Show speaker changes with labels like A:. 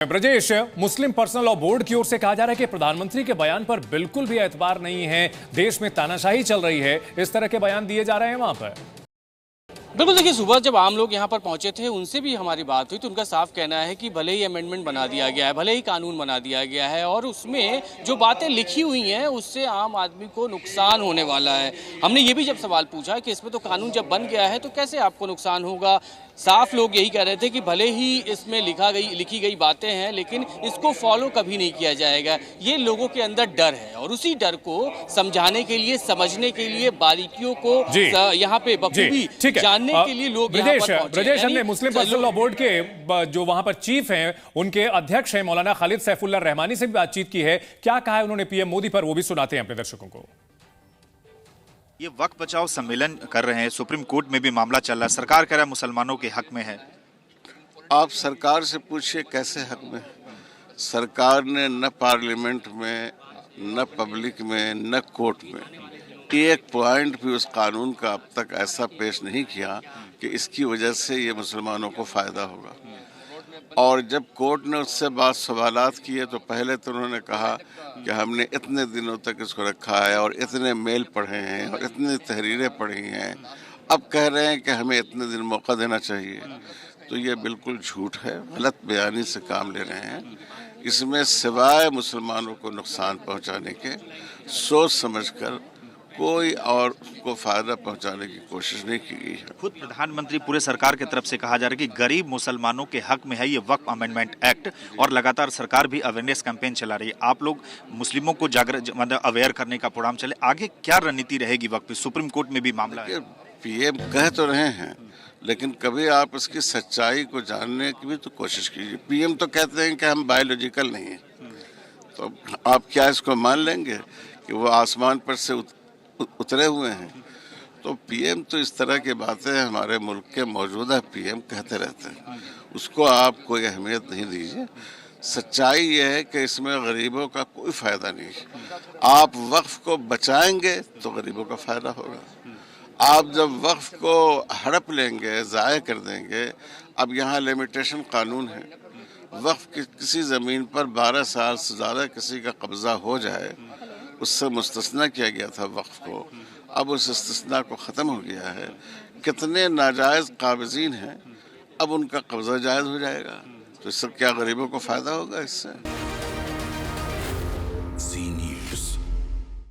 A: ब्रजेश, मुस्लिम personal law board की ओर से कहा जा रहा है कि प्रधानमंत्री के बयान पर बिल्कुल भी एतबार नहीं है, देश में तानाशाही चल रही है, इस तरह के बयान दिए जा रहे हैं वहां पर।
B: बिल्कुल, देखिए सुबह जब आम लोग यहाँ पर पहुंचे थे उनसे भी हमारी बात हुई तो उनका साफ कहना है कि भले ही अमेंडमेंट बना दिया गया है, भले ही कानून बना दिया गया है और उसमें जो बातें लिखी हुई हैं उससे आम आदमी को नुकसान होने वाला है। हमने ये भी जब सवाल पूछा कि इसमें तो कानून जब बन गया है तो कैसे आपको नुकसान होगा, साफ लोग यही कह रहे थे कि भले ही इसमें लिखी गई बातें हैं लेकिन इसको फॉलो कभी नहीं किया जाएगा। ये लोगों के अंदर डर है और उसी डर को समझाने के लिए, समझने के लिए, बारीकियों को यहाँ पे बखूबी जानने के लिए लोग यहाँ पर पहुंचे।
A: ब्रजेश, हमने मुस्लिम पर्सनल लॉ बोर्ड के जो वहां पर चीफ हैं, उनके अध्यक्ष हैं मौलाना खालिद सैफुल्लाह रहमानी से भी बातचीत की है। क्या कहा है उन्होंने पीएम मोदी पर, वो भी सुनाते हैं अपने दर्शकों को।
C: ये वक्फ बचाओ सम्मेलन कर रहे हैं, सुप्रीम कोर्ट में भी मामला चल रहा है, सरकार कह रहा है मुसलमानों के हक में है।
D: आप सरकार से पूछिए कैसे हक में। सरकार ने न पार्लियामेंट में, न पब्लिक में, न कोर्ट में एक पॉइंट भी उस कानून का अब तक ऐसा पेश नहीं किया कि इसकी वजह से ये मुसलमानों को फ़ायदा होगा। और जब कोर्ट ने उससे बात सवालात किए तो पहले तो उन्होंने कहा कि हमने इतने दिनों तक इसको रखा है और इतने मेल पढ़े हैं और इतनी तहरीरें पढ़ी हैं, अब कह रहे हैं कि हमें इतने दिन मौका देना चाहिए। तो ये बिल्कुल झूठ है, गलत बयानी से काम ले रहे हैं। इसमें सिवाय मुसलमानों को नुकसान पहुंचाने के सोच समझकर कोई और को फायदा पहुंचाने की कोशिश नहीं की गई है।
C: खुद प्रधानमंत्री पूरे सरकार की तरफ से कहा जा रहा है कि गरीब मुसलमानों के हक में है ये वक्फ अमेंडमेंट एक्ट, और लगातार सरकार भी अवेयरनेस कैंपेन चला रही है। आप लोग मुस्लिमों को जागरूक, मतलब अवेयर करने का प्रोग्राम चले, आगे क्या रणनीति रहेगी वक्त पे? सुप्रीम कोर्ट में भी मामला है।
D: पीएम कह तो रहे हैं लेकिन कभी आप इसकी सच्चाई को जानने की भी तो कोशिश कीजिए। पीएम तो कहते हैं कि हम बायोलॉजिकल नहीं हैं, तो आप क्या इसको मान लेंगे कि वो आसमान पर से उतरे हुए हैं? तो पीएम तो इस तरह की बातें हमारे मुल्क के मौजूदा पीएम कहते रहते हैं, उसको आप कोई अहमियत नहीं दीजिए। सच्चाई ये है कि इसमें गरीबों का कोई फ़ायदा नहीं है। आप वक्फ को बचाएंगे तो गरीबों का फ़ायदा होगा। आप जब वक्फ को हड़प लेंगे, ज़ाया कर देंगे, अब यहाँ लिमिटेशन कानून है, वक्फ की किसी ज़मीन पर 12 साल से ज़्यादा किसी का कब्ज़ा हो जाए, उससे मुस्तस्ना किया गया था वक्फ को, अब उस इस्तिस्ना को ख़त्म हो गया है। कितने नाजायज़ काबिज़ीन हैं, अब उनका कब्ज़ा जायज़ हो जाएगा, तो इससे क्या गरीबों को फ़ायदा होगा इससे?